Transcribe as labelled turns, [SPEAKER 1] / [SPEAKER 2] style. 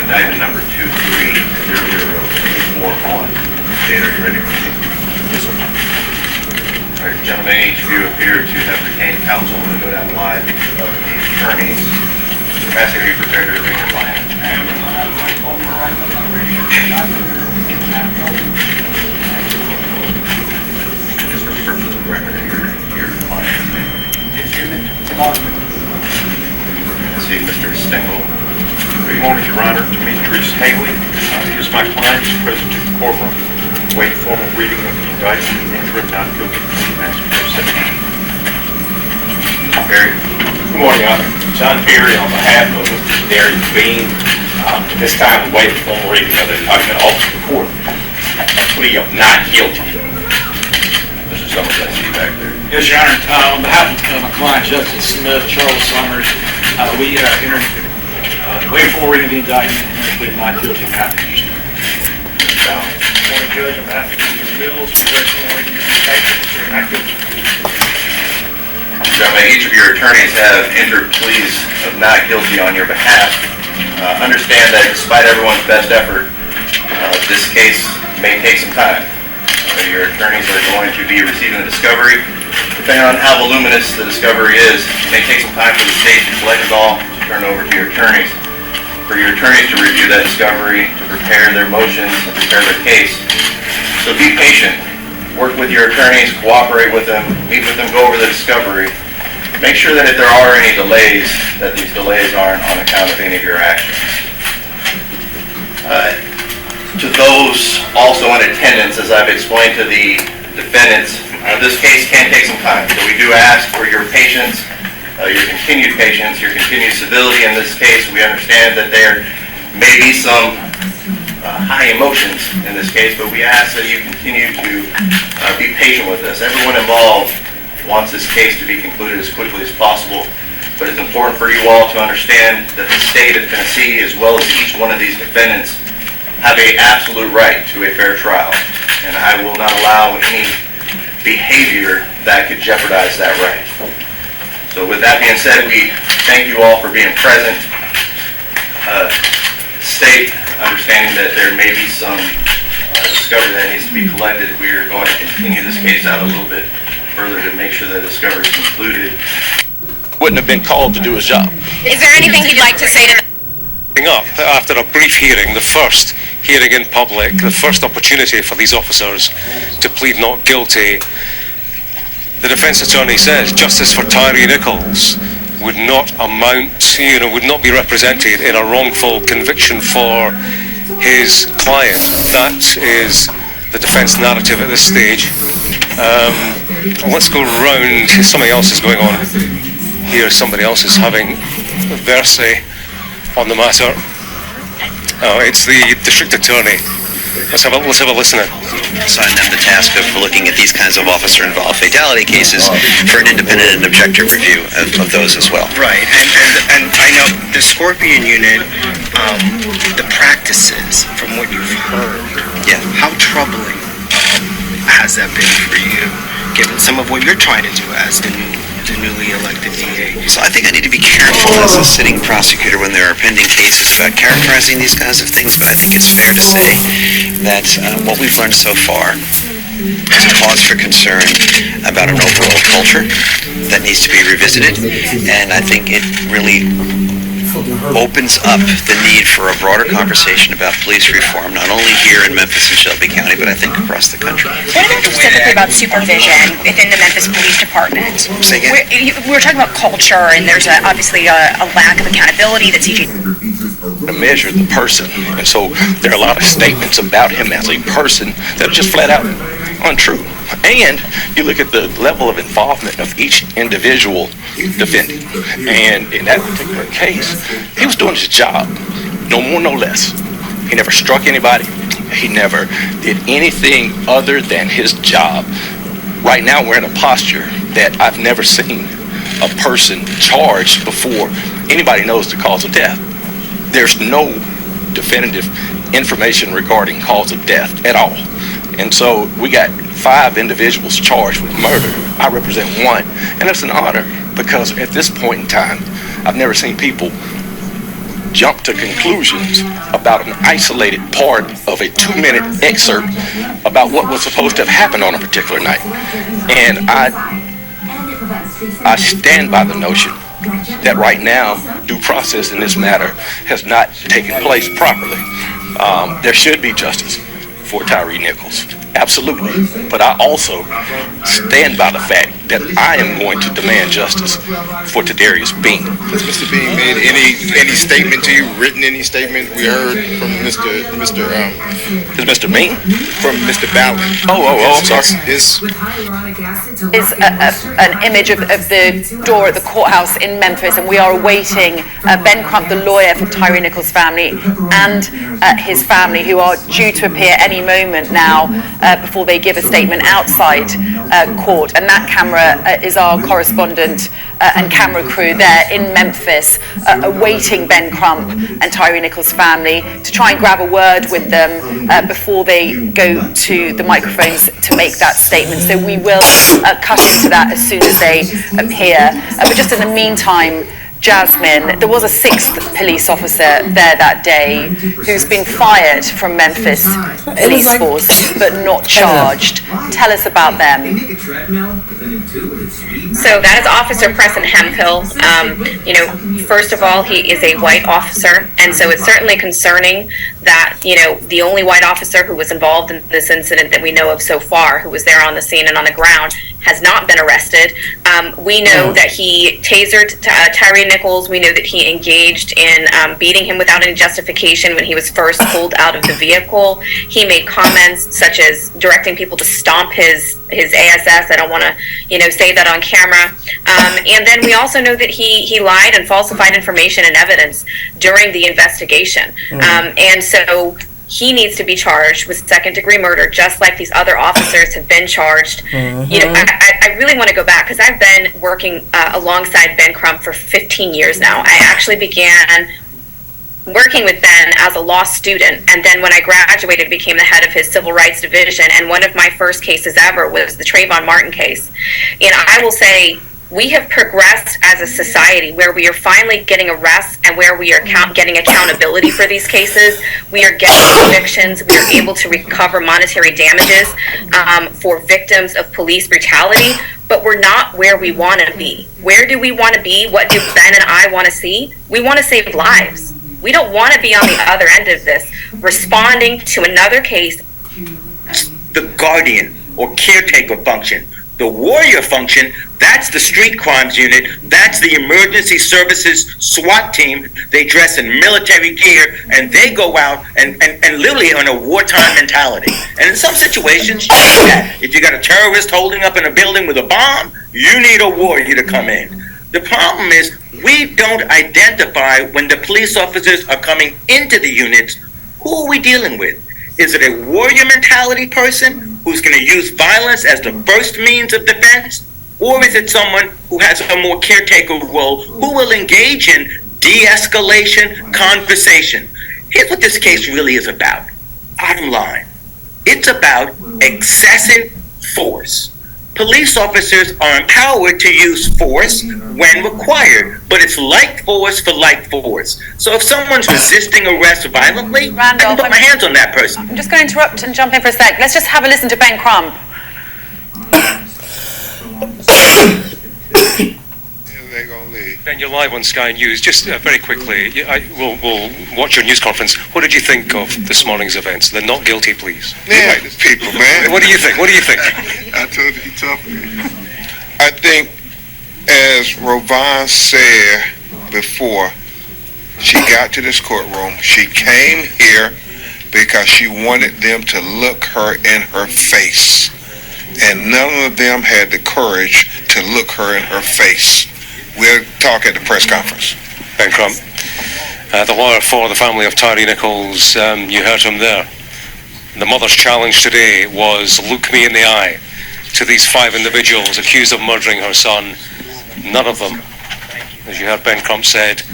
[SPEAKER 1] indictment number 2300341. State, are you ready?
[SPEAKER 2] Yes, sir.
[SPEAKER 1] All right, gentlemen, each of you appear to have retained counsel and go down the line of the attorneys. Mr. Massey, are you prepared to read your client? Just for purpose of the record, your client's name. I see Mr. Stengel.
[SPEAKER 2] Good morning, Your Honor. Demetrius Haley is my client, present in the courtroom. Wait formal reading of the indictment and enter him not guilty.
[SPEAKER 1] Barry.
[SPEAKER 3] Good morning, Your Honor. John Perry on behalf of Darius Bean. This time we wait for formal reading of the indictment off to the court. Plea of not guilty.
[SPEAKER 1] Mr. Summers, I see you back there.
[SPEAKER 4] Yes, Your Honor. On behalf of my client, Justice Smith, Charles Summers, we entered wait for reading of the indictment and plead not guilty of half the Morning, Judge. On behalf of Mr. Nichols, congressional reading of the indictment, plead not guilty.
[SPEAKER 1] Gentlemen, each of your attorneys have entered pleas of not guilty on your behalf. Understand that despite everyone's best effort, this case may take some time. Your attorneys are going to be receiving the discovery. Depending on how voluminous the discovery is, it may take some time for the state to collect it all to turn over to your attorneys. For your attorneys to review that discovery, to prepare their motions, and prepare their case. So be patient. Work with your attorneys, cooperate with them, meet with them, go over the discovery. Make sure that if there are any delays, that these delays aren't on account of any of your actions. To those also in attendance, as I've explained to the defendants, this case can take some time. So we do ask for your patience, your continued patience, your continued civility in this case. We understand that there may be some high emotions in this case, but we ask that you continue to be patient with us. Everyone involved wants this case to be concluded as quickly as possible, but it's important for you all to understand that the state of Tennessee, as well as each one of these defendants, have an absolute right to a fair trial, and I will not allow any behavior that could jeopardize that right. So with that being said, we thank you all for being present. State, understanding that there may be some discovery that needs to be collected, we are going to continue this case out a little bit further to make sure that discovery is concluded.
[SPEAKER 2] Wouldn't have been called to do his job.
[SPEAKER 5] Is there anything you'd like to say to
[SPEAKER 6] Up after a brief hearing, the first hearing in public, the first opportunity for these officers to plead not guilty, the defense attorney says justice for Tyree Nichols would not would not be represented in a wrongful conviction for his client. That is the defense narrative at this stage. Let's go round. Something else is going on here. Somebody else is having verse on the matter. It's the district attorney. Let's have a listen.
[SPEAKER 7] Assigned them the task of looking at these kinds of officer-involved fatality cases for an independent and objective review of those as well.
[SPEAKER 8] Right, and I know the Scorpion unit, the practices, from what you've heard, how troubling has that been for you, given some of what you're trying to do as the newly elected DA?
[SPEAKER 7] So I think I need to be careful as a sitting prosecutor when there are pending cases about characterizing these kinds of things, but I think it's fair to say that what we've learned so far is a cause for concern about an overall culture that needs to be revisited, and I think it really opens up the need for a broader conversation about police reform, not only here in Memphis and Shelby County, but I think across the country.
[SPEAKER 5] What about specifically about supervision within the Memphis Police Department?
[SPEAKER 7] Say again?
[SPEAKER 5] We're talking about culture, and there's obviously a lack of accountability that CJ...
[SPEAKER 2] To measure the person, and so there are a lot of statements about him as a person that are just flat out untrue. And you look at the level of involvement of each individual defendant, and in that particular case, he was doing his job, no more, no less. He never struck anybody. He never did anything other than his job. Right now, we're in a posture that I've never seen a person charged before anybody knows the cause of death. There's no definitive information regarding cause of death at all. And so we got 5 individuals charged with murder. I represent 1, and it's an honor because at this point in time, I've never seen people jump to conclusions about an isolated part of a 2-minute excerpt about what was supposed to have happened on a particular night. And I stand by the notion that right now due process in this matter has not taken place properly. There should be justice for Tyree Nichols, absolutely. But I also stand by the fact that I am going to demand justice for Tadarius Bean.
[SPEAKER 9] Has Mr. Bean made any statement to you? Written any statement? We heard from
[SPEAKER 2] Is Mr. Bean?
[SPEAKER 9] From Mr. Ballard.
[SPEAKER 2] I'm sorry.
[SPEAKER 5] Is an image of the door at the courthouse in Memphis, and we are awaiting Ben Crump, the lawyer for Tyree Nichols' family, and his family, who are due to appear any moment now before they give a statement outside court. And that camera is our correspondent and camera crew there in Memphis, awaiting Ben Crump and Tyree Nichols' family to try and grab a word with them before they go to the microphones to make that statement. So we will cut into that as soon as they appear. But just in the meantime, Jasmine, there was a 6th police officer there that day who's been fired from Memphis police force but not charged. Tell us about them.
[SPEAKER 10] So that is Officer Preston Hemphill. First of all, he is a white officer, and so it's certainly concerning that, the only white officer who was involved in this incident that we know of so far, who was there on the scene and on the ground, has not been arrested. We know that he tasered Tyree Nichols. We know that he engaged in beating him without any justification when he was first pulled out of the vehicle. He made comments such as directing people to stomp his ASS. I don't want to, say that on camera. And then we also know that he lied and falsified information and evidence during the investigation. And so he needs to be charged with 2nd-degree murder, just like these other officers have been charged. I really want to go back, because I've been working alongside Ben Crump for 15 years now. I actually began working with Ben as a law student, and then when I graduated, became the head of his civil rights division, and one of my first cases ever was the Trayvon Martin case. And I will say, we have progressed as a society where we are finally getting arrests and where we are getting accountability for these cases. We are getting convictions. We are able to recover monetary damages for victims of police brutality, but we're not where we want to be. Where do we want to be? What do Ben and I want to see? We want to save lives. We don't want to be on the other end of this, responding to another case.
[SPEAKER 11] The guardian or caretaker function. The warrior function, that's the street crimes unit, that's the emergency services SWAT team. They dress in military gear and they go out and literally on a wartime mentality. And in some situations, if you got a terrorist holding up in a building with a bomb, you need a warrior to come in. The problem is we don't identify when the police officers are coming into the units, who are we dealing with? Is it a warrior mentality person who's going to use violence as the first means of defense? Or is it someone who has a more caretaker role who will engage in de-escalation conversation? Here's what this case really is about. Bottom line, it's about excessive force. Police officers are empowered to use force when required, but it's like force for like force. So if someone's resisting arrest violently, I can put my hands on that person.
[SPEAKER 5] I'm just going to interrupt and jump in for a sec. Let's just have a listen to Ben Crump.
[SPEAKER 6] Ben, you're live on Sky News. Just very quickly, we'll watch your news conference. What did you think of this morning's events? The not guilty pleas.
[SPEAKER 9] Yeah, people, man.
[SPEAKER 6] What do you think?
[SPEAKER 9] I told you, tough. I think, as Rovon said before, she got to this courtroom. She came here because she wanted them to look her in her face. And none of them had the courage to look her in her face. We'll talk at the press conference.
[SPEAKER 6] Ben Crump, the lawyer for the family of Tyree Nichols, you heard him there. The mother's challenge today was look me in the eye to these 5 individuals accused of murdering her son. None of them, as you heard Ben Crump said,